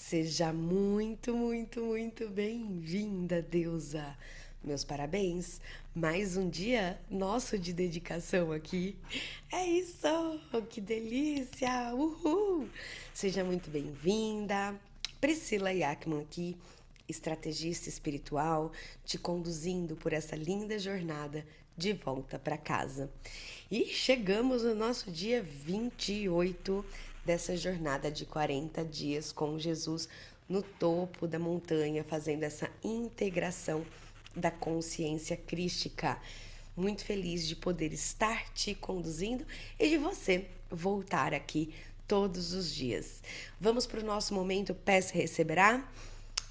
Seja muito, muito, muito bem-vinda, deusa. Meus parabéns. Mais um dia nosso de dedicação aqui. É isso! Que delícia! Uhul! Seja muito bem-vinda. Priscila Yackman aqui, estrategista espiritual, te conduzindo por essa linda jornada de volta para casa. E chegamos no nosso dia 28 dessa jornada de 40 dias com Jesus no topo da montanha, fazendo essa integração da consciência crística. Muito feliz de poder estar te conduzindo e de você voltar aqui todos os dias. Vamos para o nosso momento Peça e Receberá?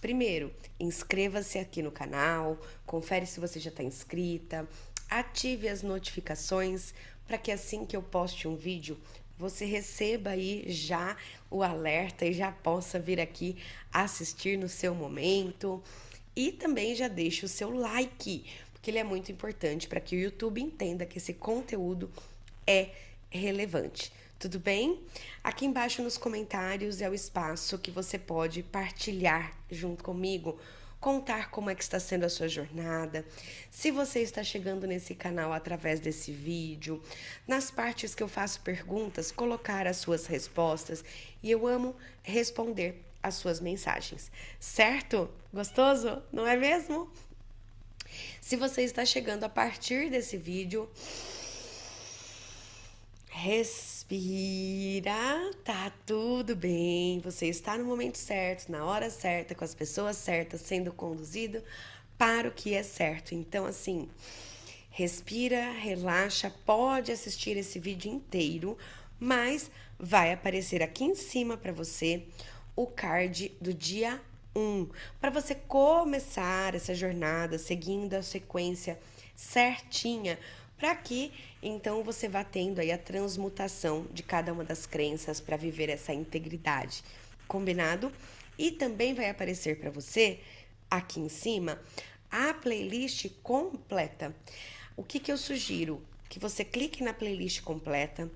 Primeiro, inscreva-se aqui no canal, confere se você já está inscrita, ative as notificações para que assim que eu poste um vídeo, você receba aí já o alerta e já possa vir aqui assistir no seu momento. E também já deixe o seu like, porque ele é muito importante para que o YouTube entenda que esse conteúdo é relevante. Tudo bem? Aqui embaixo nos comentários é o espaço que você pode partilhar junto comigo, contar como é que está sendo a sua jornada, se você está chegando nesse canal através desse vídeo, nas partes que eu faço perguntas, colocar as suas respostas, e eu amo responder as suas mensagens, certo? Gostoso? Não é mesmo? Se você está chegando a partir desse vídeo, respira, tá tudo bem. Você está no momento certo, na hora certa, com as pessoas certas, sendo conduzido para o que é certo. Então, assim, respira, relaxa, pode assistir esse vídeo inteiro, mas vai aparecer aqui em cima para você o card do dia 1, para você começar essa jornada seguindo a sequência certinha, para que então você vá tendo aí a transmutação de cada uma das crenças para viver essa integridade. Combinado? E também vai aparecer para você aqui em cima a playlist completa. O que eu sugiro? Que você clique na playlist completa,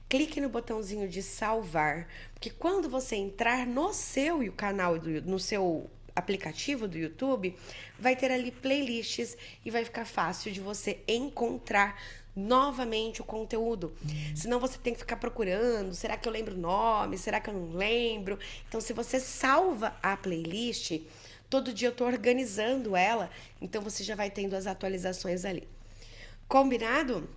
clique no botãozinho de salvar, porque quando você entrar no seu canal, no seu aplicativo do YouTube, vai ter ali playlists e vai ficar fácil de você encontrar novamente o conteúdo. Senão você tem que ficar procurando, será que eu lembro o nome, será que eu não lembro? Então, se você salva a playlist, todo dia eu tô organizando ela, então você já vai tendo as atualizações ali. Combinado?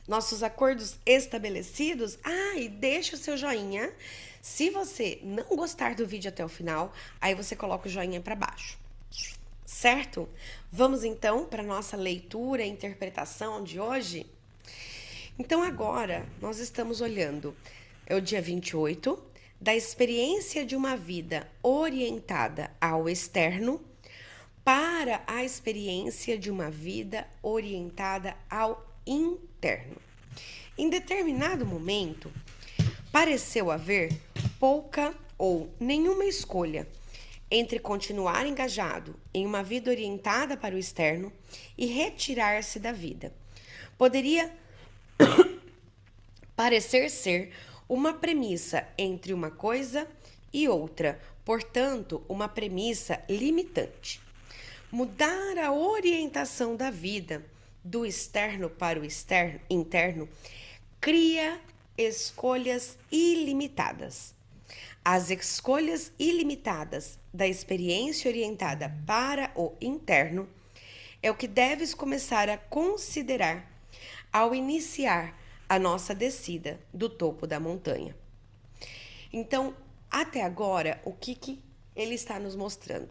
Nossos acordos estabelecidos? E deixa o seu joinha. Se você não gostar do vídeo até o final, aí você coloca o joinha para baixo. Certo? Vamos então para nossa leitura e interpretação de hoje? Então agora nós estamos olhando, é o dia 28, da experiência de uma vida orientada ao externo para a experiência de uma vida orientada ao interno. Em determinado momento, pareceu haver pouca ou nenhuma escolha entre continuar engajado em uma vida orientada para o externo e retirar-se da vida. Poderia parecer ser uma premissa entre uma coisa e outra, portanto, uma premissa limitante. Mudar a orientação da vida do externo para o interno cria escolhas ilimitadas. As escolhas ilimitadas da experiência orientada para o interno é o que deves começar a considerar ao iniciar a nossa descida do topo da montanha. Então, até agora, o que ele está nos mostrando?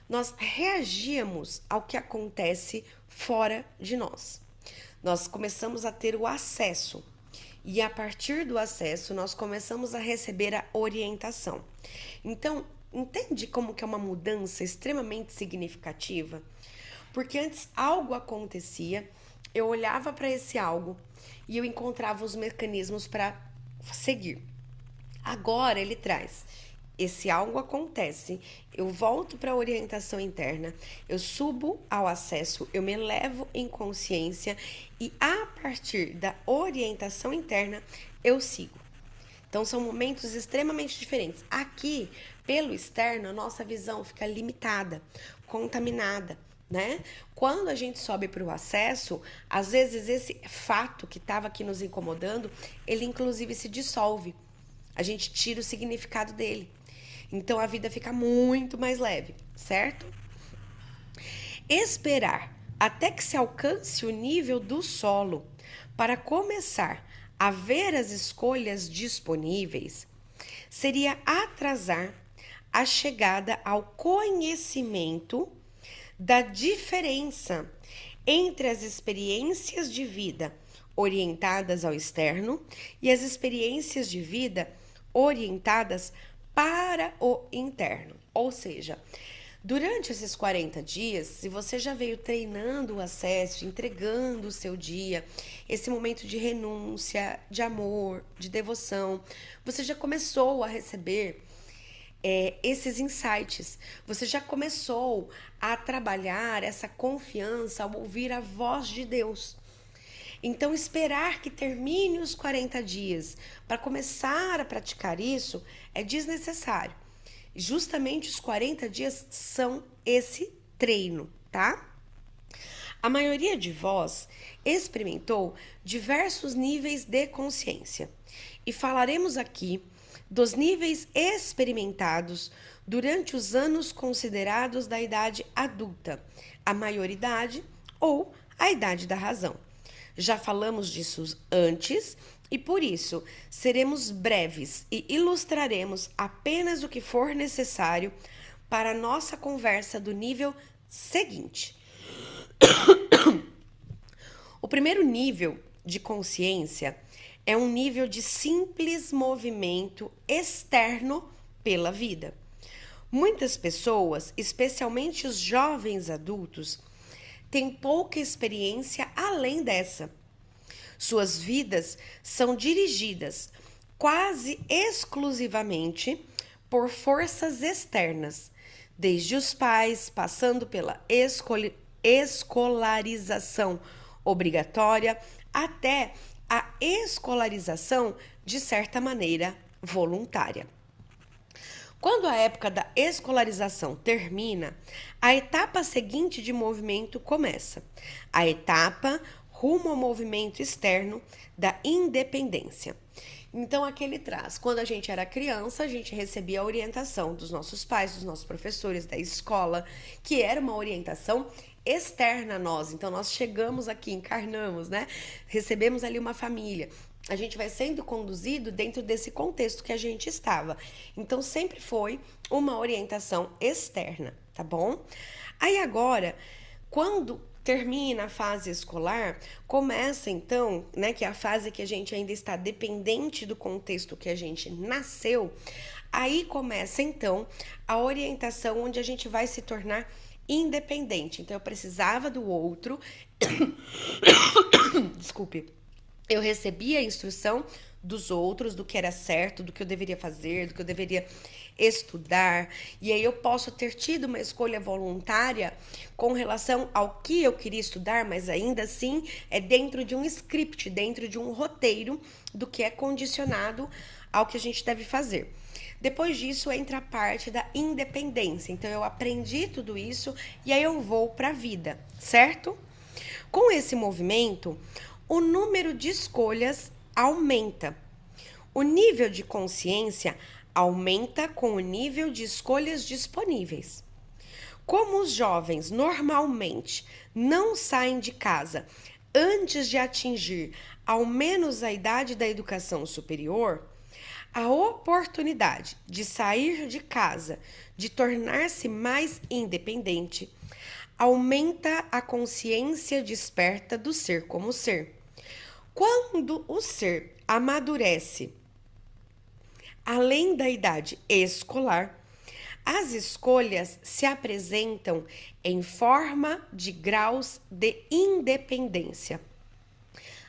Nós reagíamos ao que acontece fora de nós. Nós começamos a ter o acesso. E a partir do acesso, nós começamos a receber a orientação. Então, entende como que é uma mudança extremamente significativa? Porque antes algo acontecia, eu olhava para esse algo e eu encontrava os mecanismos para seguir. Agora ele traz: esse algo acontece, eu volto para a orientação interna, eu subo ao acesso, eu me elevo em consciência e a partir da orientação interna eu sigo. Então, são momentos extremamente diferentes. Aqui, pelo externo, a nossa visão fica limitada, contaminada, né? Quando a gente sobe para o acesso, às vezes esse fato que estava aqui nos incomodando, ele inclusive se dissolve. A gente tira o significado dele. Então, a vida fica muito mais leve, certo? Esperar até que se alcance o nível do solo para começar a ver as escolhas disponíveis seria atrasar a chegada ao conhecimento da diferença entre as experiências de vida orientadas ao externo e as experiências de vida orientadas para o interno. Ou seja, durante esses 40 dias, se você já veio treinando o acesso, entregando o seu dia, esse momento de renúncia, de amor, de devoção, você já começou a receber esses insights. Você já começou a trabalhar essa confiança ao ouvir a voz de Deus. Então, esperar que termine os 40 dias para começar a praticar isso é desnecessário. Justamente os 40 dias são esse treino, tá? A maioria de vós experimentou diversos níveis de consciência e falaremos aqui dos níveis experimentados durante os anos considerados da idade adulta, a maioridade ou a idade da razão. Já falamos disso antes e por isso seremos breves e ilustraremos apenas o que for necessário para a nossa conversa do nível seguinte. O primeiro nível de consciência é um nível de simples movimento externo pela vida. Muitas pessoas, especialmente os jovens adultos, têm pouca experiência além dessa. Suas vidas são dirigidas quase exclusivamente por forças externas, desde os pais, passando pela escolarização obrigatória até a escolarização, de certa maneira, voluntária. Quando a época da escolarização termina, a etapa seguinte de movimento começa. A etapa rumo ao movimento externo da independência. Então, aqui ele traz, quando a gente era criança, a gente recebia a orientação dos nossos pais, dos nossos professores, da escola, que era uma orientação externa a nós. Então, nós chegamos aqui, encarnamos, né? Recebemos ali uma família. A gente vai sendo conduzido dentro desse contexto que a gente estava. Então, sempre foi uma orientação externa, tá bom? Aí agora, quando termina a fase escolar, começa então, né, que é a fase que a gente ainda está dependente do contexto que a gente nasceu, aí começa então a orientação onde a gente vai se tornar independente. Então, eu precisava do outro, desculpe, eu recebia a instrução dos outros, do que era certo, do que eu deveria fazer, do que eu deveria estudar. E aí eu posso ter tido uma escolha voluntária com relação ao que eu queria estudar, mas ainda assim é dentro de um script, dentro de um roteiro do que é condicionado ao que a gente deve fazer. Depois disso entra a parte da independência. Então eu aprendi tudo isso e aí eu vou para a vida, certo? Com esse movimento, o número de escolhas aumenta. O nível de consciência aumenta com o nível de escolhas disponíveis. Como os jovens normalmente não saem de casa antes de atingir ao menos a idade da educação superior, a oportunidade de sair de casa, de tornar-se mais independente, aumenta a consciência desperta do ser como ser. Quando o ser amadurece além da idade escolar, as escolhas se apresentam em forma de graus de independência.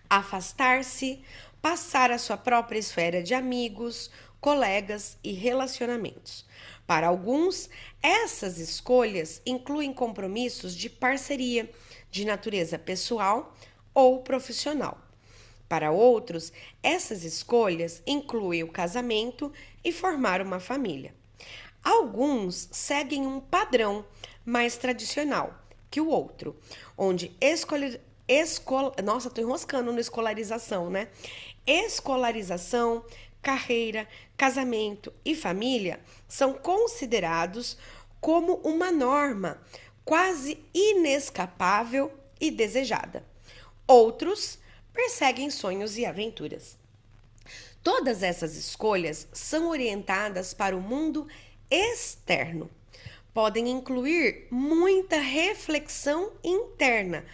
Afastar-se, passar a sua própria esfera de amigos, colegas e relacionamentos. Para alguns, essas escolhas incluem compromissos de parceria, de natureza pessoal ou profissional. Para outros, essas escolhas incluem o casamento e formar uma família. Alguns seguem um padrão mais tradicional que o outro, onde nossa, tô enroscando no escolarização, né? Escolarização, carreira, casamento e família são considerados como uma norma quase inescapável e desejada. Outros perseguem sonhos e aventuras. Todas essas escolhas são orientadas para o mundo externo. Podem incluir muita reflexão interna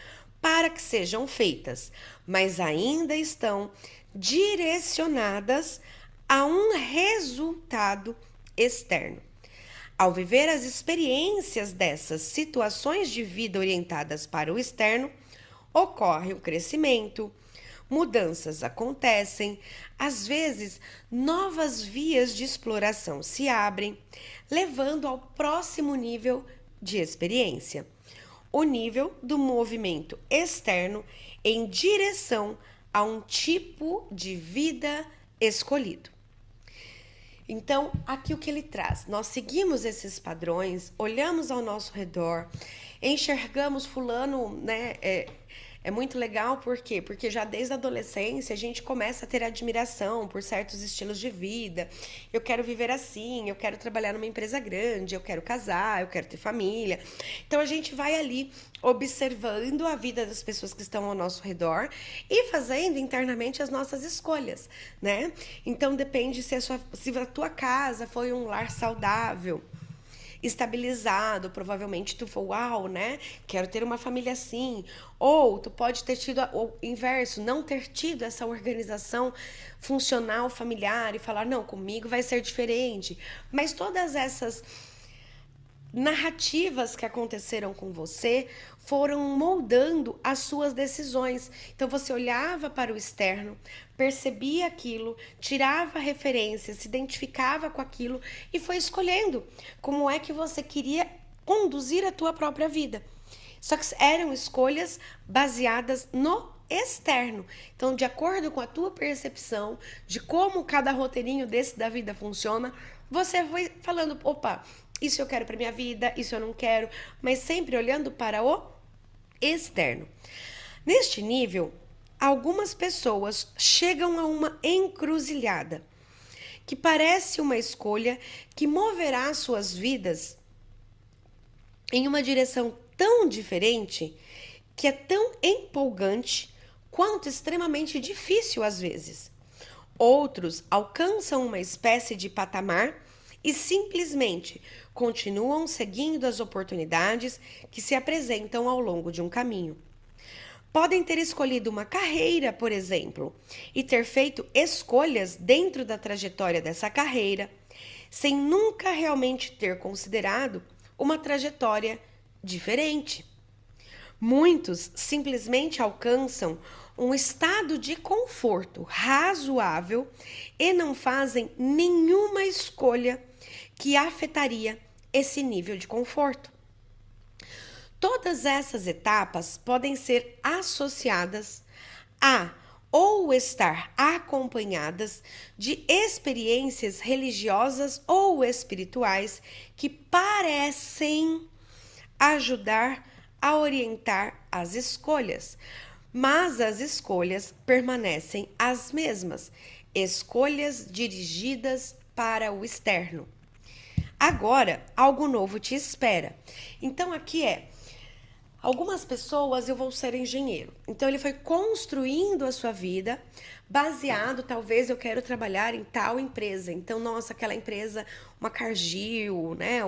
para que sejam feitas, mas ainda estão direcionadas a um resultado externo. Ao viver as experiências dessas situações de vida orientadas para o externo, ocorre o crescimento, mudanças acontecem, às vezes novas vias de exploração se abrem, levando ao próximo nível de experiência, o nível do movimento externo em direção a um tipo de vida escolhido. Então, aqui o que ele traz? Nós seguimos esses padrões, olhamos ao nosso redor, enxergamos fulano, né? É muito legal, por quê? Porque já desde a adolescência a gente começa a ter admiração por certos estilos de vida. Eu quero viver assim, eu quero trabalhar numa empresa grande, eu quero casar, eu quero ter família. Então a gente vai ali observando a vida das pessoas que estão ao nosso redor e fazendo internamente as nossas escolhas, né? Então depende se a tua casa foi um lar saudável, estabilizado, provavelmente tu for, uau, né? Quero ter uma família assim. Ou tu pode ter tido o inverso, não ter tido essa organização funcional familiar e falar, não, comigo vai ser diferente. Mas todas essas narrativas que aconteceram com você foram moldando as suas decisões. Então você olhava para o externo, percebia aquilo, tirava referências, se identificava com aquilo e foi escolhendo como é que você queria conduzir a tua própria vida. Só que eram escolhas baseadas no externo. Então, de acordo com a tua percepção de como cada roteirinho desse da vida funciona, você foi falando, opa, isso eu quero para minha vida, isso eu não quero, mas sempre olhando para o externo. Neste nível, algumas pessoas chegam a uma encruzilhada, que parece uma escolha que moverá suas vidas em uma direção tão diferente, que é tão empolgante quanto extremamente difícil às vezes. Outros alcançam uma espécie de patamar e simplesmente continuam seguindo as oportunidades que se apresentam ao longo de um caminho. Podem ter escolhido uma carreira, por exemplo, e ter feito escolhas dentro da trajetória dessa carreira, sem nunca realmente ter considerado uma trajetória diferente. Muitos simplesmente alcançam um estado de conforto razoável e não fazem nenhuma escolha que afetaria esse nível de conforto. Todas essas etapas podem ser associadas a ou estar acompanhadas de experiências religiosas ou espirituais que parecem ajudar a orientar as escolhas, mas as escolhas permanecem as mesmas, escolhas dirigidas para o externo. Agora, algo novo te espera. Então, aqui algumas pessoas, eu vou ser engenheiro. Então, ele foi construindo a sua vida baseado, talvez eu quero trabalhar em tal empresa. Então, nossa, aquela empresa, uma Cargill, né?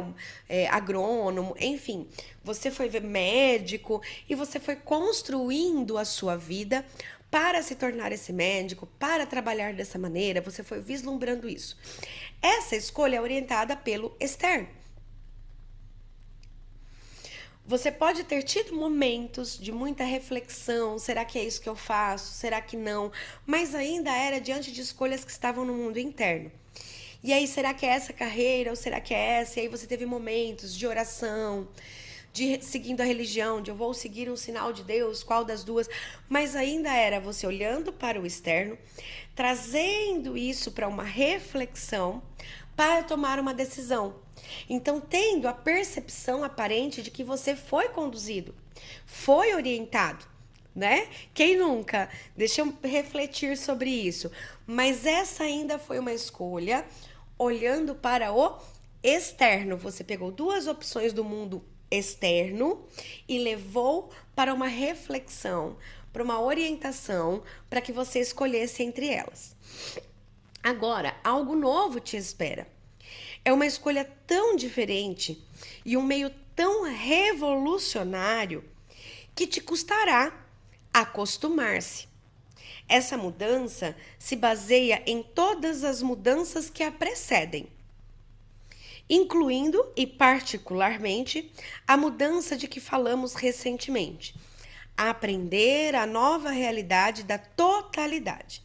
Agrônomo, enfim. Você foi ver médico e você foi construindo a sua vida para se tornar esse médico, para trabalhar dessa maneira, você foi vislumbrando isso. Essa escolha é orientada pelo externo. Você pode ter tido momentos de muita reflexão, será que é isso que eu faço? Será que não? Mas ainda era diante de escolhas que estavam no mundo interno. E aí, será que é essa carreira ou será que é essa? E aí você teve momentos de oração, seguindo a religião, de eu vou seguir um sinal de Deus, qual das duas, mas ainda era você olhando para o externo, trazendo isso para uma reflexão para tomar uma decisão. Então, tendo a percepção aparente de que você foi conduzido, foi orientado, né? Quem nunca? Deixa eu refletir sobre isso. Mas essa ainda foi uma escolha olhando para o externo. Você pegou duas opções do mundo externo e levou para uma reflexão, para uma orientação, para que você escolhesse entre elas. Agora, algo novo te espera. É uma escolha tão diferente e um meio tão revolucionário que te custará acostumar-se. Essa mudança se baseia em todas as mudanças que a precedem, incluindo e particularmente a mudança de que falamos recentemente, aprender a nova realidade da totalidade.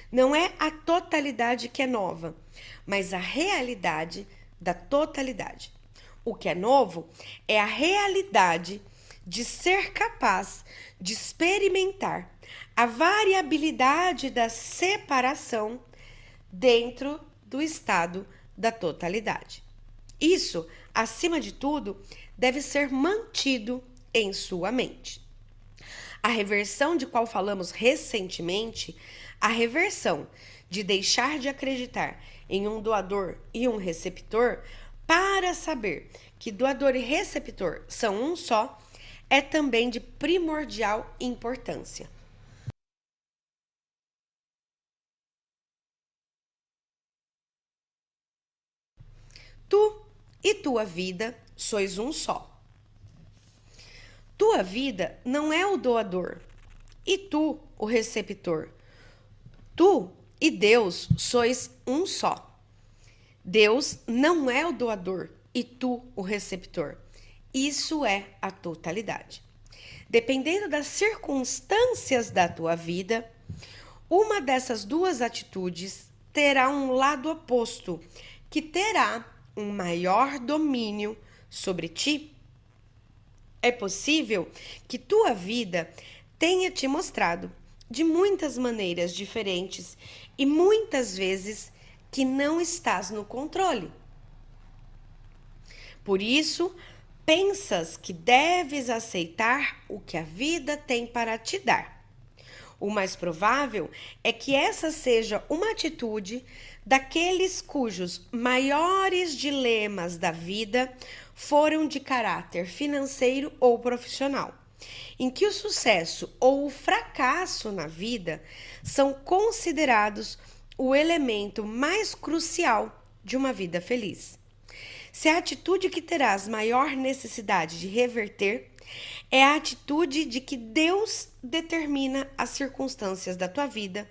Não é a totalidade que é nova, mas a realidade da totalidade. O que é novo é a realidade de ser capaz de experimentar a variabilidade da separação dentro do estado da totalidade. Isso, acima de tudo, deve ser mantido em sua mente. A reversão de qual falamos recentemente, a reversão de deixar de acreditar em um doador e um receptor para saber que doador e receptor são um só, é também de primordial importância. Tu e tua vida sois um só. Tua vida não é o doador e tu o receptor. Tu e Deus sois um só. Deus não é o doador e tu o receptor. Isso é a totalidade. Dependendo das circunstâncias da tua vida, uma dessas duas atitudes terá um lado oposto, que terá um maior domínio sobre ti. É possível que tua vida tenha te mostrado de muitas maneiras diferentes e muitas vezes que não estás no controle. Por isso, pensas que deves aceitar o que a vida tem para te dar. O mais provável é que essa seja uma atitude daqueles cujos maiores dilemas da vida foram de caráter financeiro ou profissional, em que o sucesso ou o fracasso na vida são considerados o elemento mais crucial de uma vida feliz. Se a atitude que terás maior necessidade de reverter é a atitude de que Deus determina as circunstâncias da tua vida,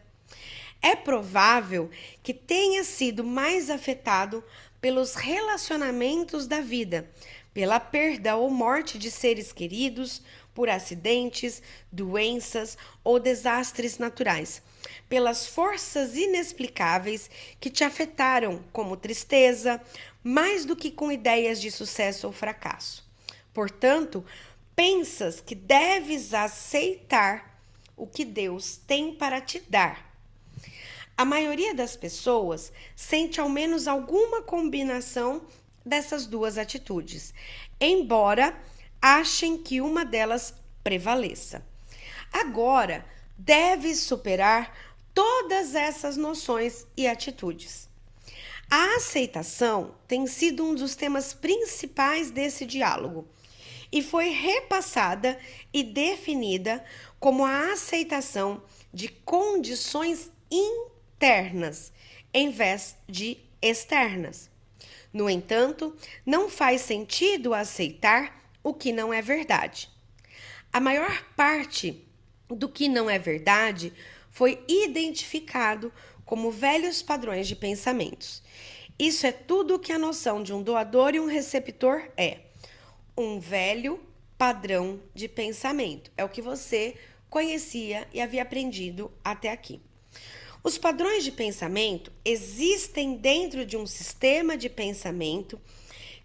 é provável que tenha sido mais afetado pelos relacionamentos da vida, pela perda ou morte de seres queridos, por acidentes, doenças ou desastres naturais, pelas forças inexplicáveis que te afetaram, como tristeza, mais do que com ideias de sucesso ou fracasso. Portanto, pensas que deves aceitar o que Deus tem para te dar. A maioria das pessoas sente ao menos alguma combinação dessas duas atitudes, embora achem que uma delas prevaleça. Agora, deves superar todas essas noções e atitudes. A aceitação tem sido um dos temas principais desse diálogo e foi repassada e definida como a aceitação de condições internas em vez de externas. No entanto, não faz sentido aceitar o que não é verdade. A maior parte do que não é verdade foi identificado como velhos padrões de pensamentos. Isso é tudo o que a noção de um doador e um receptor é. Um velho padrão de pensamento. É o que você conhecia e havia aprendido até aqui. Os padrões de pensamento existem dentro de um sistema de pensamento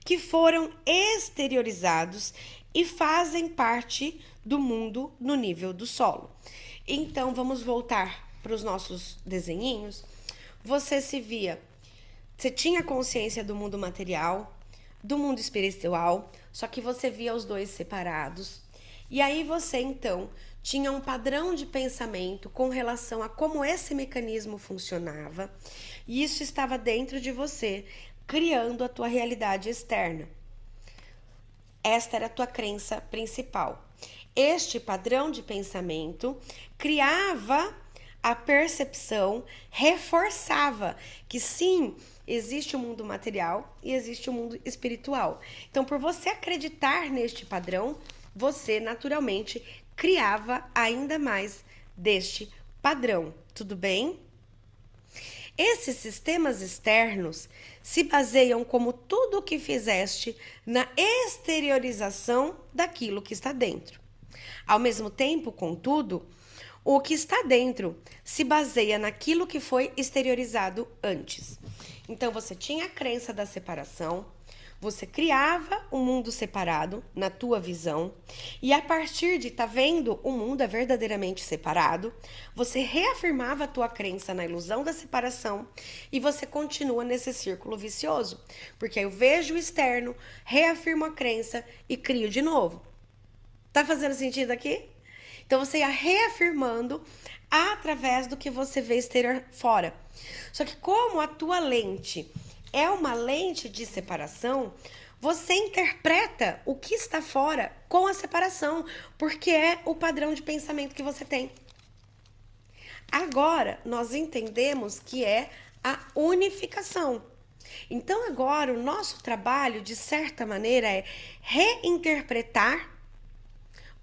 que foram exteriorizados e fazem parte do mundo no nível do solo. Então, vamos voltar para os nossos desenhinhos. Você tinha consciência do mundo material, do mundo espiritual, só que você via os dois separados. E aí você, então, tinha um padrão de pensamento com relação a como esse mecanismo funcionava, e isso estava dentro de você, criando a tua realidade externa. Esta era a tua crença principal. Este padrão de pensamento criava a percepção, reforçava que sim, existe o mundo material e existe o mundo espiritual. Então, por você acreditar neste padrão, você naturalmente criava ainda mais deste padrão. Tudo bem? Esses sistemas externos se baseiam como tudo o que fizeste na exteriorização daquilo que está dentro. Ao mesmo tempo, contudo, o que está dentro se baseia naquilo que foi exteriorizado antes. Então, você tinha a crença da separação, você criava um mundo separado na tua visão, e a partir de estar vendo o mundo é verdadeiramente separado, você reafirmava a tua crença na ilusão da separação e você continua nesse círculo vicioso, porque aí eu vejo o externo, reafirmo a crença e crio de novo. Tá fazendo sentido aqui? Então você ia reafirmando através do que você vê exterior fora. Só que como a tua lente é uma lente de separação, você interpreta o que está fora com a separação, porque é o padrão de pensamento que você tem. Agora, nós entendemos que é a unificação. Então, agora, o nosso trabalho, de certa maneira, é reinterpretar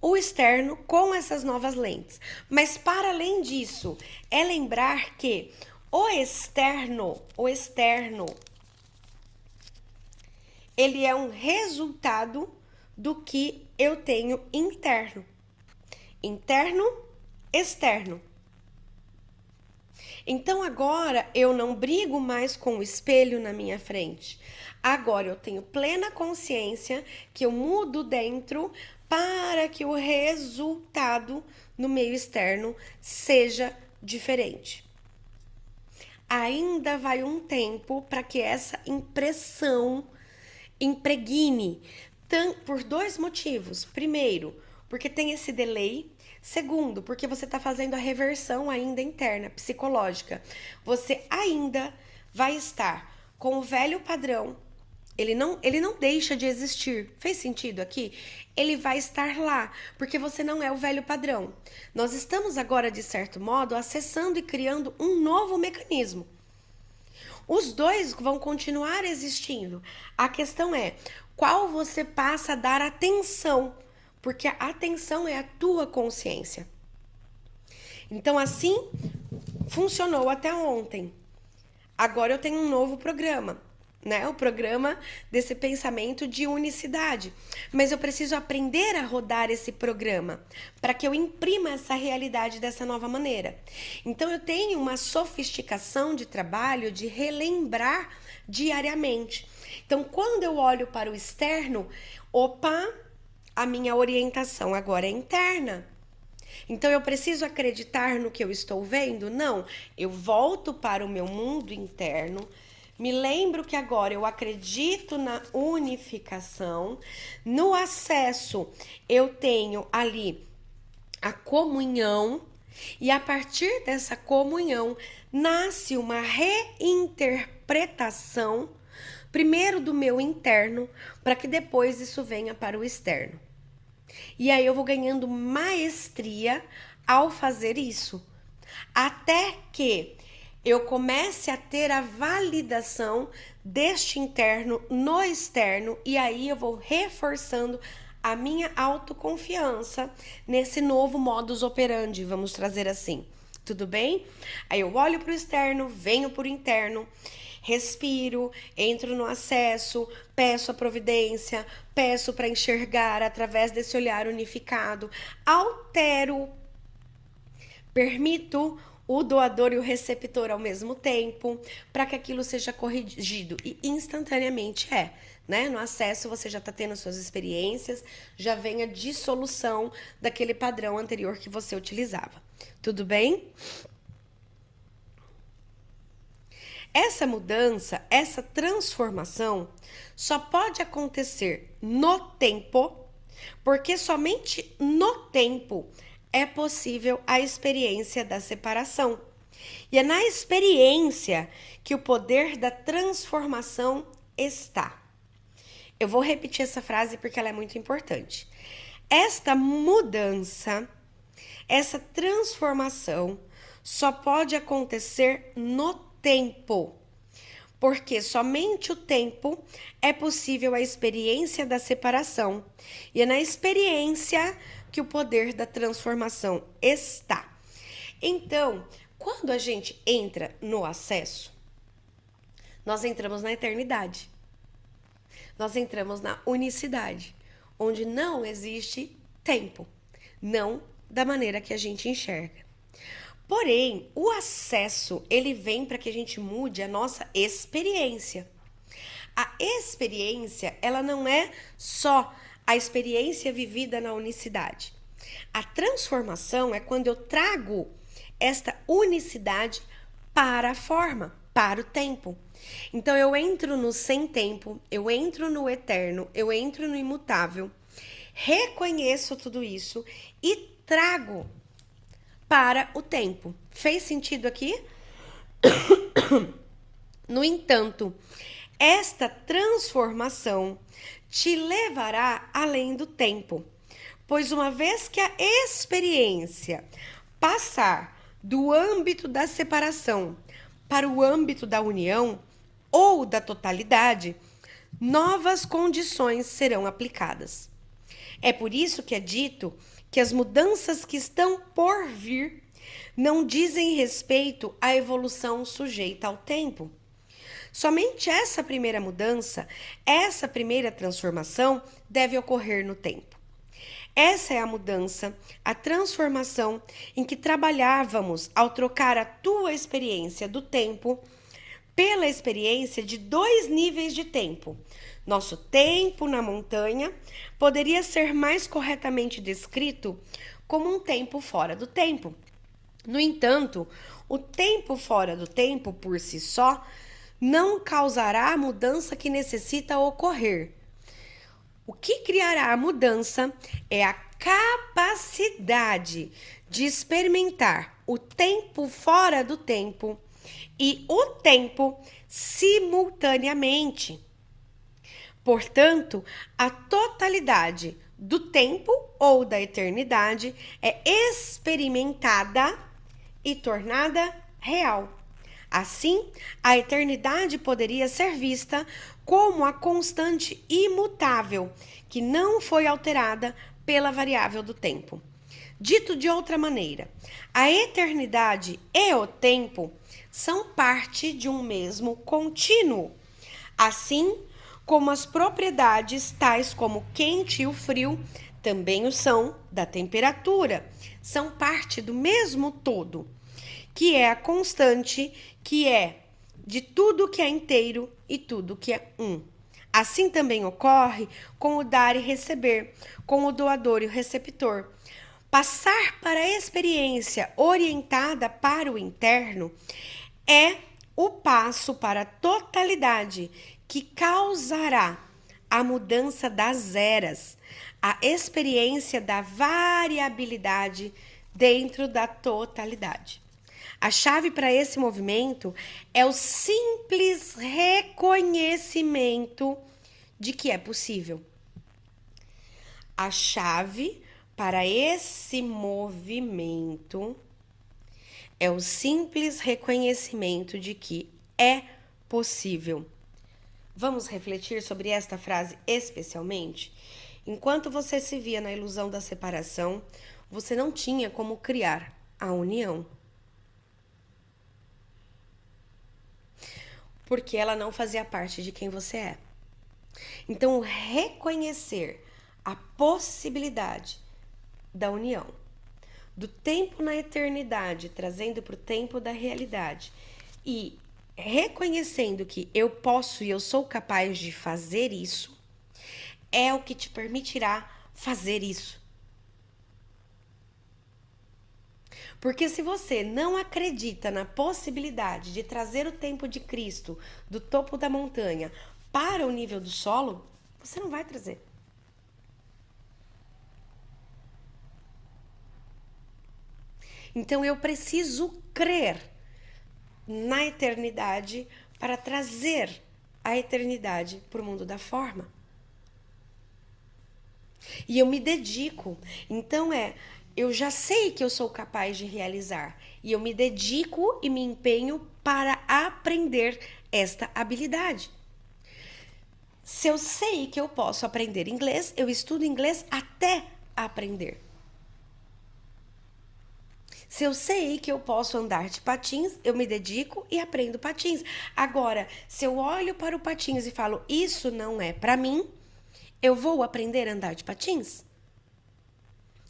o externo com essas novas lentes. Mas, para além disso, é lembrar que o externo, ele é um resultado do que eu tenho interno. Interno, externo. Então agora eu não brigo mais com o espelho na minha frente. Agora eu tenho plena consciência que eu mudo dentro para que o resultado no meio externo seja diferente. Ainda vai um tempo para que essa impressão impregne, por dois motivos. Primeiro, porque tem esse delay. Segundo, porque você está fazendo a reversão ainda interna, psicológica. Você ainda vai estar com o velho padrão. Ele não deixa de existir. Fez sentido aqui? Ele vai estar lá, porque você não é o velho padrão. Nós estamos agora, de certo modo, acessando e criando um novo mecanismo. Os dois vão continuar existindo. A questão é qual você passa a dar atenção, porque a atenção é a tua consciência. Então, assim funcionou até ontem. Agora eu tenho um novo programa, né? O programa desse pensamento de unicidade. Mas eu preciso aprender a rodar esse programa para que eu imprima essa realidade dessa nova maneira. Então eu tenho uma sofisticação de trabalho de relembrar diariamente. Então quando eu olho para o externo, opa, a minha orientação agora é interna. Então eu preciso acreditar no que eu estou vendo? Não, eu volto para o meu mundo interno. Me lembro que agora eu acredito na unificação. No acesso, eu tenho ali a comunhão. E a partir dessa comunhão, nasce uma reinterpretação, primeiro do meu interno, para que depois isso venha para o externo. E aí eu vou ganhando maestria ao fazer isso. Até que eu comece a ter a validação deste interno no externo, e aí eu vou reforçando a minha autoconfiança nesse novo modus operandi, vamos trazer assim. Tudo bem? Aí eu olho para o externo, venho para o interno, respiro, entro no acesso, peço a providência, peço para enxergar através desse olhar unificado, altero, permito o doador e o receptor ao mesmo tempo, para que aquilo seja corrigido. E instantaneamente né? No acesso você já está tendo suas experiências, já vem a dissolução daquele padrão anterior que você utilizava. Tudo bem? Essa mudança, essa transformação só pode acontecer no tempo, porque somente no tempo é possível a experiência da separação. E é na experiência que o poder da transformação está. Eu vou repetir essa frase porque ela é muito importante. Esta mudança, essa transformação só pode acontecer no tempo, porque somente o tempo é possível a experiência da separação, e é na experiência que o poder da transformação está. Então, quando a gente entra no acesso, nós entramos na eternidade. Nós entramos na unicidade, onde não existe tempo, não da maneira que a gente enxerga. Porém, o acesso, ele vem para que a gente mude a nossa experiência. A experiência, ela não é só a experiência vivida na unicidade. A transformação é quando eu trago esta unicidade para a forma, para o tempo. Então, eu entro no sem tempo, eu entro no eterno, eu entro no imutável, reconheço tudo isso e trago para o tempo. Fez sentido aqui? No entanto, esta transformação te levará além do tempo, pois uma vez que a experiência passar do âmbito da separação para o âmbito da união ou da totalidade, novas condições serão aplicadas. É por isso que é dito que as mudanças que estão por vir não dizem respeito à evolução sujeita ao tempo. Somente essa primeira mudança, essa primeira transformação deve ocorrer no tempo. Essa é a mudança, a transformação em que trabalhávamos ao trocar a tua experiência do tempo pela experiência de 2 níveis de tempo. Nosso tempo na montanha poderia ser mais corretamente descrito como um tempo fora do tempo. No entanto, o tempo fora do tempo, por si só, não causará a mudança que necessita ocorrer. O que criará a mudança é a capacidade de experimentar o tempo fora do tempo e o tempo simultaneamente. Portanto, a totalidade do tempo ou da eternidade é experimentada e tornada real. Assim, a eternidade poderia ser vista como a constante imutável, que não foi alterada pela variável do tempo. Dito de outra maneira, a eternidade e o tempo são parte de um mesmo contínuo. Assim como as propriedades tais como o quente e o frio também o são da temperatura, são parte do mesmo todo, que é a constante, que é de tudo que é inteiro e tudo que é um. Assim também ocorre com o dar e receber, com o doador e o receptor. Passar para a experiência orientada para o interno é o passo para a totalidade que causará a mudança das eras, a experiência da variabilidade dentro da totalidade. A chave para esse movimento é o simples reconhecimento de que é possível. A chave para esse movimento é o simples reconhecimento de que é possível. Vamos refletir sobre esta frase especialmente? Enquanto você se via na ilusão da separação, você não tinha como criar a união. Porque ela não fazia parte de quem você é. Então, reconhecer a possibilidade da união, do tempo na eternidade, trazendo para o tempo da realidade e reconhecendo que eu posso e eu sou capaz de fazer isso, é o que te permitirá fazer isso. Porque se você não acredita na possibilidade de trazer o tempo de Cristo do topo da montanha para o nível do solo, você não vai trazer. Então eu preciso crer na eternidade para trazer a eternidade para o mundo da forma. E eu me dedico. Então eu já sei que eu sou capaz de realizar. E eu me dedico e me empenho para aprender esta habilidade. Se eu sei que eu posso aprender inglês, eu estudo inglês até aprender. Se eu sei que eu posso andar de patins, eu me dedico e aprendo patins. Agora, se eu olho para o patins e falo, isso não é para mim, eu vou aprender a andar de patins?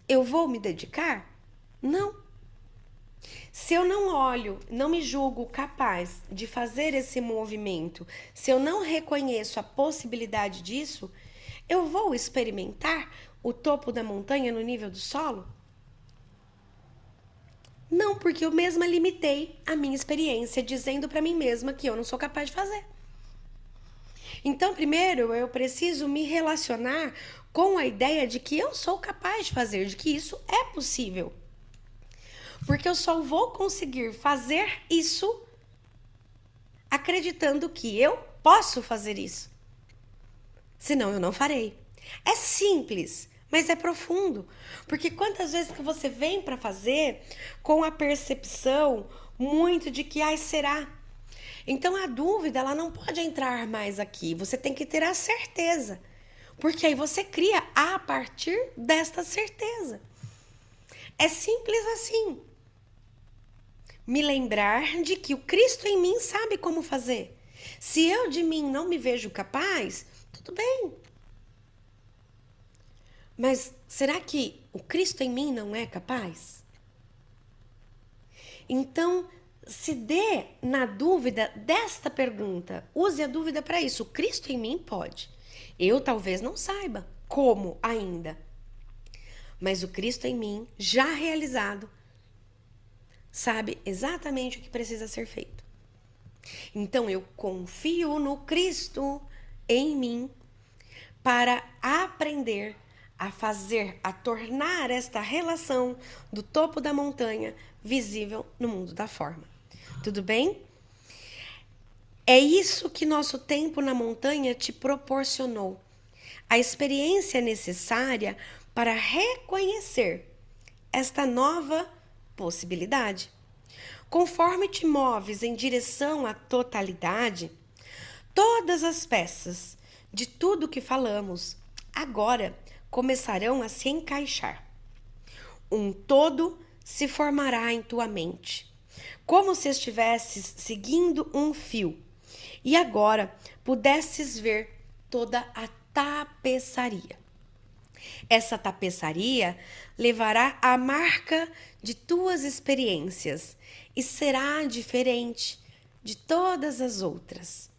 Eu vou me dedicar? Não. Se eu não olho, não me julgo capaz de fazer esse movimento, se eu não reconheço a possibilidade disso, eu vou experimentar o topo da montanha no nível do solo? Não, porque eu mesma limitei a minha experiência dizendo para mim mesma que eu não sou capaz de fazer. Então, primeiro, eu preciso me relacionar com a ideia de que eu sou capaz de fazer, de que isso é possível. Porque eu só vou conseguir fazer isso acreditando que eu posso fazer isso. Senão eu não farei. É simples, mas é profundo. Porque quantas vezes que você vem para fazer com a percepção muito de que, ai, será? Então a dúvida, ela não pode entrar mais aqui. Você tem que ter a certeza. Porque aí você cria a partir desta certeza. É simples assim. Me lembrar de que o Cristo em mim sabe como fazer. Se eu de mim não me vejo capaz, tudo bem. Mas será que o Cristo em mim não é capaz? Então, se dê na dúvida desta pergunta. Use a dúvida para isso. O Cristo em mim pode. Eu talvez não saiba como ainda. Mas o Cristo em mim, já realizado, sabe exatamente o que precisa ser feito. Então eu confio no Cristo em mim para aprender a fazer, a tornar esta relação do topo da montanha visível no mundo da forma. Tudo bem? É isso que nosso tempo na montanha te proporcionou. A experiência necessária para reconhecer esta nova possibilidade. Conforme te moves em direção à totalidade, todas as peças de tudo que falamos agora começarão a se encaixar. Um todo se formará em tua mente, como se estivesses seguindo um fio, e agora pudesses ver toda a tapeçaria. Essa tapeçaria levará a marca de tuas experiências e será diferente de todas as outras.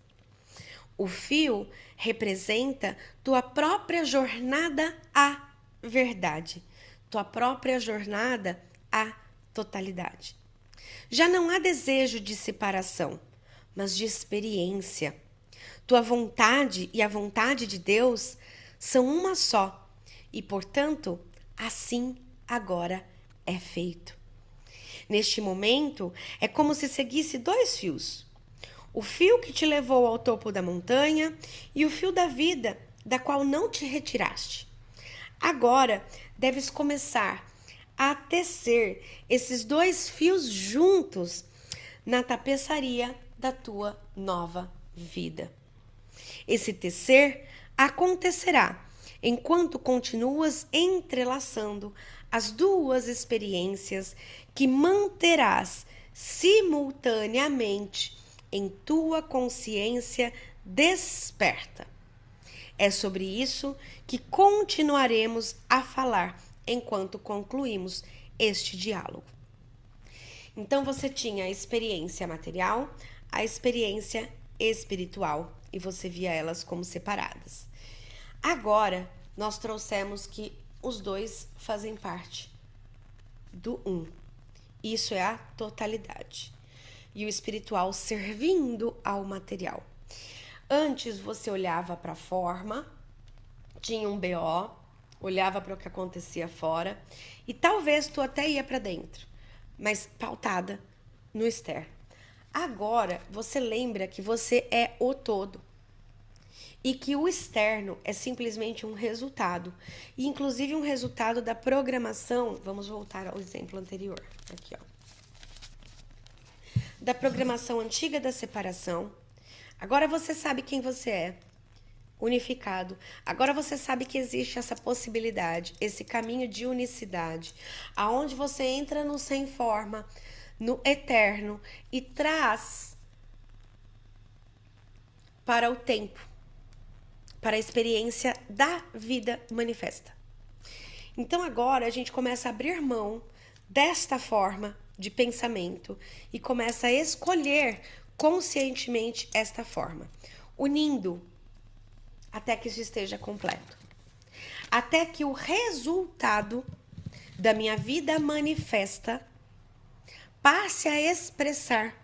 O fio representa tua própria jornada à verdade, tua própria jornada à totalidade. Já não há desejo de separação, mas de experiência. Tua vontade e a vontade de Deus são uma só. E, portanto, assim agora é feito. Neste momento, é como se seguisse dois fios. O fio que te levou ao topo da montanha e o fio da vida, da qual não te retiraste. Agora, deves começar a tecer esses dois fios juntos na tapeçaria da tua nova vida. Esse tecer acontecerá enquanto continuas entrelaçando as duas experiências que manterás simultaneamente em tua consciência desperta. É sobre isso que continuaremos a falar enquanto concluímos este diálogo. Então você tinha a experiência material, a experiência espiritual, e você via elas como separadas. Agora, nós trouxemos que os dois fazem parte do um. Isso é a totalidade. E o espiritual servindo ao material. Antes você olhava para a forma, tinha um BO, olhava para o que acontecia fora e talvez tu até ia para dentro, mas pautada no externo. Agora você lembra que você é o todo e que o externo é simplesmente um resultado, e inclusive um resultado da programação. Vamos voltar ao exemplo anterior, aqui ó, da programação antiga da separação. Agora você sabe quem você é, unificado. Agora você sabe que existe essa possibilidade, esse caminho de unicidade, aonde você entra no sem forma, no eterno e traz para o tempo, para a experiência da vida manifesta. Então agora a gente começa a abrir mão desta forma de pensamento e começa a escolher conscientemente esta forma, unindo até que isso esteja completo. Até que o resultado da minha vida manifesta passe a expressar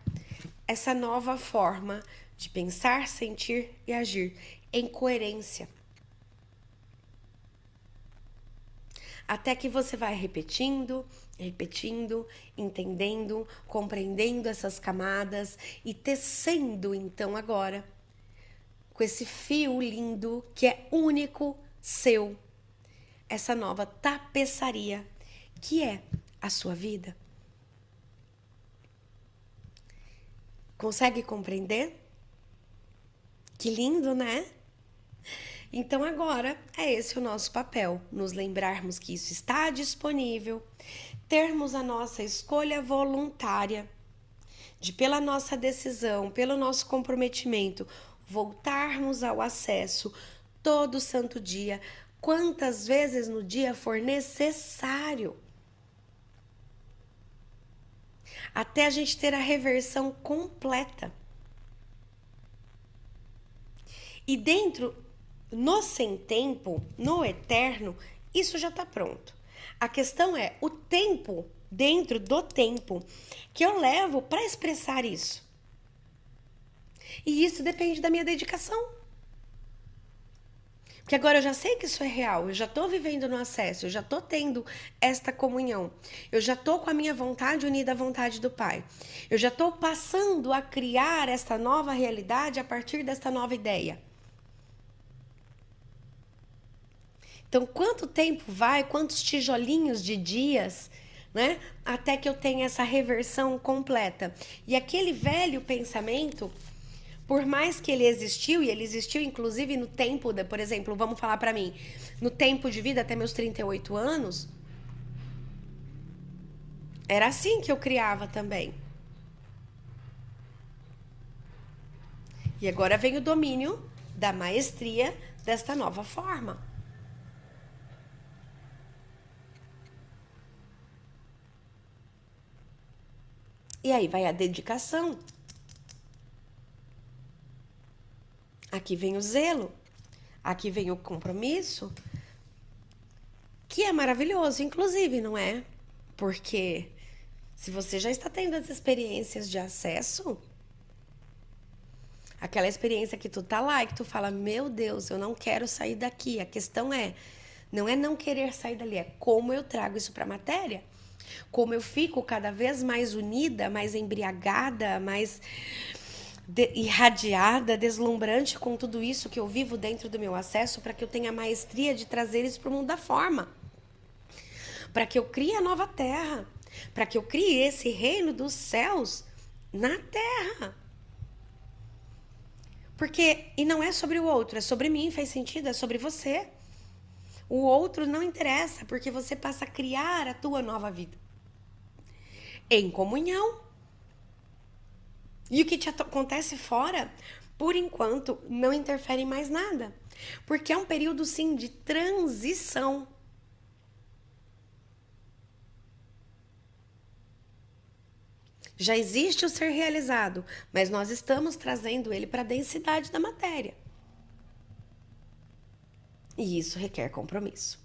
essa nova forma de pensar, sentir e agir em coerência. Até que você vai repetindo, entendendo, compreendendo essas camadas e tecendo então agora com esse fio lindo que é único seu, essa nova tapeçaria que é a sua vida. Consegue compreender? Que lindo, né? Então agora é esse o nosso papel, nos lembrarmos que isso está disponível, termos a nossa escolha voluntária, de pela nossa decisão, pelo nosso comprometimento, voltarmos ao acesso todo santo dia, quantas vezes no dia for necessário, até a gente ter a reversão completa. E dentro, no sem tempo, no eterno, isso já está pronto. A questão é o tempo dentro do tempo que eu levo para expressar isso. E isso depende da minha dedicação. Porque agora eu já sei que isso é real, eu já estou vivendo no acesso, eu já estou tendo esta comunhão, eu já estou com a minha vontade unida à vontade do Pai. Eu já estou passando a criar esta nova realidade a partir desta nova ideia. Então, quanto tempo vai, quantos tijolinhos de dias, né, até que eu tenha essa reversão completa? E aquele velho pensamento, por mais que ele existiu, e ele existiu inclusive no tempo, por exemplo, vamos falar para mim, no tempo de vida até meus 38 anos, era assim que eu criava também. E agora vem o domínio da maestria desta nova forma. E aí vai a dedicação. Aqui vem o zelo. Aqui vem o compromisso. Que é maravilhoso, inclusive, não é? Porque se você já está tendo as experiências de acesso, aquela experiência que tu tá lá e que tu fala, meu Deus, eu não quero sair daqui. A questão não é não querer sair dali, é como eu trago isso para a matéria. Como eu fico cada vez mais unida, mais embriagada, mais irradiada, deslumbrante com tudo isso que eu vivo dentro do meu acesso, para que eu tenha a maestria de trazer isso para o mundo da forma. Para que eu crie a nova terra. Para que eu crie esse reino dos céus na terra. Porque, e não é sobre o outro, é sobre mim, faz sentido, é sobre você. O outro não interessa, porque você passa a criar a tua nova vida. Em comunhão. E o que te acontece fora, por enquanto, não interfere em mais nada. Porque é um período, sim, de transição. Já existe o ser realizado, mas nós estamos trazendo ele para a densidade da matéria. E isso requer compromisso.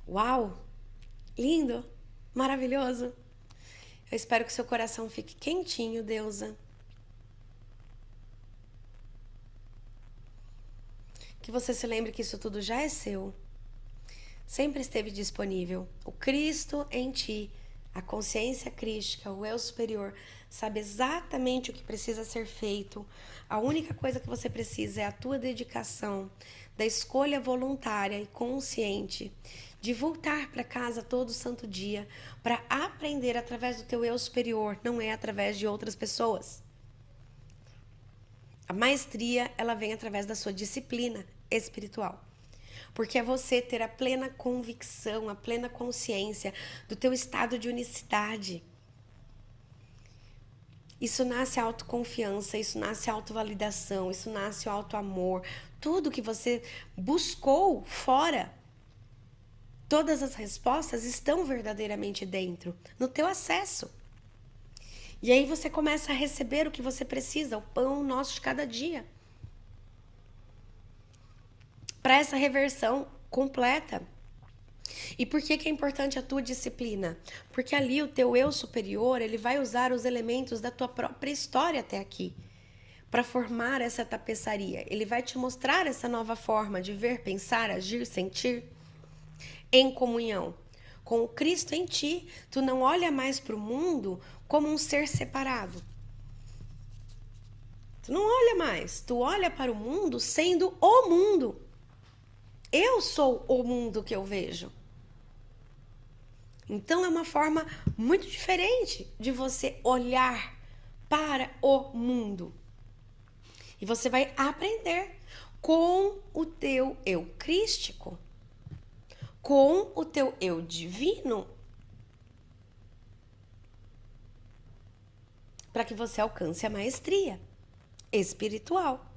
Uau! Lindo! Maravilhoso! Eu espero que seu coração fique quentinho, deusa. Que você se lembre que isso tudo já é seu. Sempre esteve disponível. O Cristo em ti, a consciência crística, o eu superior, sabe exatamente o que precisa ser feito. A única coisa que você precisa é a tua dedicação, da escolha voluntária e consciente de voltar para casa todo santo dia para aprender através do teu eu superior, não é através de outras pessoas. A maestria, ela vem através da sua disciplina espiritual. Porque é você ter a plena convicção, a plena consciência do teu estado de unicidade. Isso nasce a autoconfiança, isso nasce a autovalidação, isso nasce o autoamor. Tudo que você buscou fora, todas as respostas estão verdadeiramente dentro, no teu acesso. E aí você começa a receber o que você precisa, o pão nosso de cada dia. Para essa reversão completa. E por que é importante a tua disciplina? Porque ali o teu eu superior, ele vai usar os elementos da tua própria história até aqui para formar essa tapeçaria. Ele vai te mostrar essa nova forma de ver, pensar, agir, sentir em comunhão. Com o Cristo em ti, tu não olha mais para o mundo como um ser separado. Tu não olha mais, tu olha para o mundo sendo o mundo. Eu sou o mundo que eu vejo. Então é uma forma muito diferente de você olhar para o mundo. E você vai aprender com o teu eu crístico, com o teu eu divino, para que você alcance a maestria espiritual.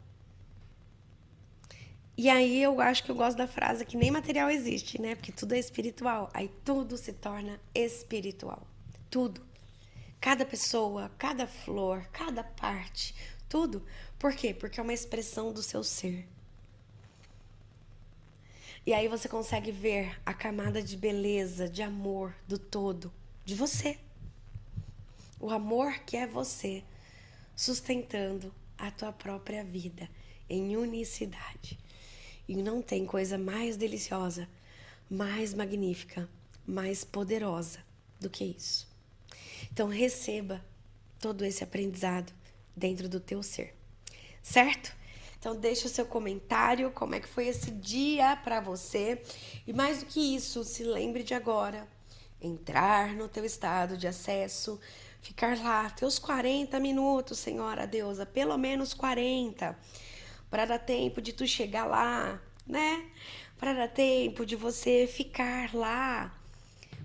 E aí eu acho que eu gosto da frase que nem material existe, né? Porque tudo é espiritual. Aí tudo se torna espiritual. Tudo. Cada pessoa, cada flor, cada parte, tudo. Por quê? Porque é uma expressão do seu ser. E aí você consegue ver a camada de beleza, de amor do todo, de você. O amor que é você, sustentando a tua própria vida em unicidade. E não tem coisa mais deliciosa, mais magnífica, mais poderosa do que isso. Então receba todo esse aprendizado dentro do teu ser, certo? Então deixa o seu comentário, como é que foi esse dia para você. E mais do que isso, se lembre de agora entrar no teu estado de acesso, ficar lá, teus 40 minutos, Senhora Deusa, pelo menos 40, para dar tempo de tu chegar lá, né? Para dar tempo de você ficar lá.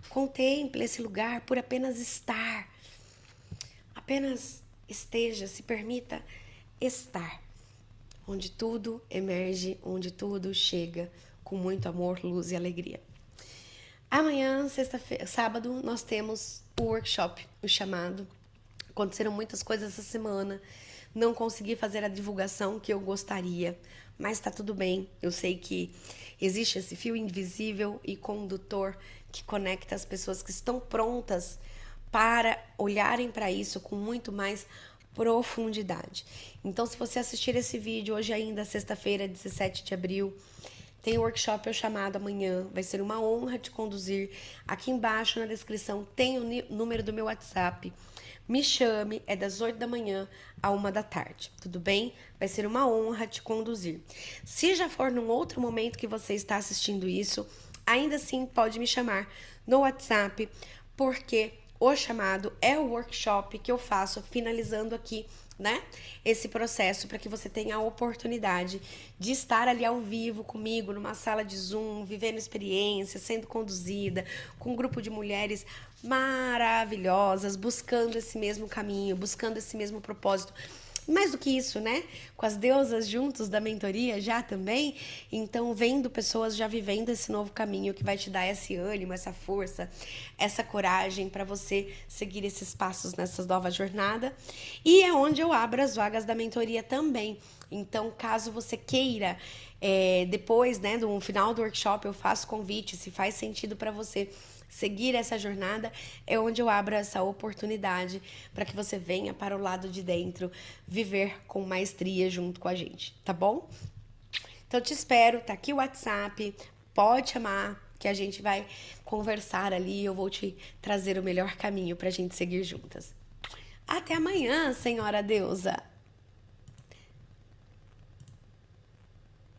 Contemple esse lugar por apenas estar. Apenas esteja, se permita estar. Onde tudo emerge, onde tudo chega com muito amor, luz e alegria. Amanhã, sexta-feira, sábado, nós temos o workshop, o chamado. Aconteceram muitas coisas essa semana. Não consegui fazer a divulgação que eu gostaria, mas tá tudo bem. Eu sei que existe esse fio invisível e condutor que conecta as pessoas que estão prontas para olharem para isso com muito mais profundidade. Então, se você assistir esse vídeo hoje ainda, sexta-feira, 17 de abril, tem o workshop chamado amanhã. Vai ser uma honra te conduzir. Aqui embaixo na descrição tem o número do meu WhatsApp. Me chame, é das 8 da manhã à 1 da tarde, tudo bem? Vai ser uma honra te conduzir. Se já for num outro momento que você está assistindo isso, ainda assim pode me chamar no WhatsApp, porque o chamado é o workshop que eu faço finalizando aqui, né? Esse processo para que você tenha a oportunidade de estar ali ao vivo comigo, numa sala de Zoom, vivendo experiência, sendo conduzida, com um grupo de mulheres maravilhosas, buscando esse mesmo caminho, buscando esse mesmo propósito. mais do que isso, né? Com as deusas juntos da mentoria já também. Então, vendo pessoas já vivendo esse novo caminho que vai te dar esse ânimo, essa força, essa coragem para você seguir esses passos nessa nova jornada. E é onde eu abro as vagas da mentoria também. Então, caso você queira, depois, né, do final do workshop, eu faço convite, se faz sentido para você seguir essa jornada, é onde eu abro essa oportunidade para que você venha para o lado de dentro viver com maestria junto com a gente, tá bom? Então te espero, tá aqui o WhatsApp, pode chamar que a gente vai conversar ali, eu vou te trazer o melhor caminho para a gente seguir juntas. Até amanhã, Senhora Deusa!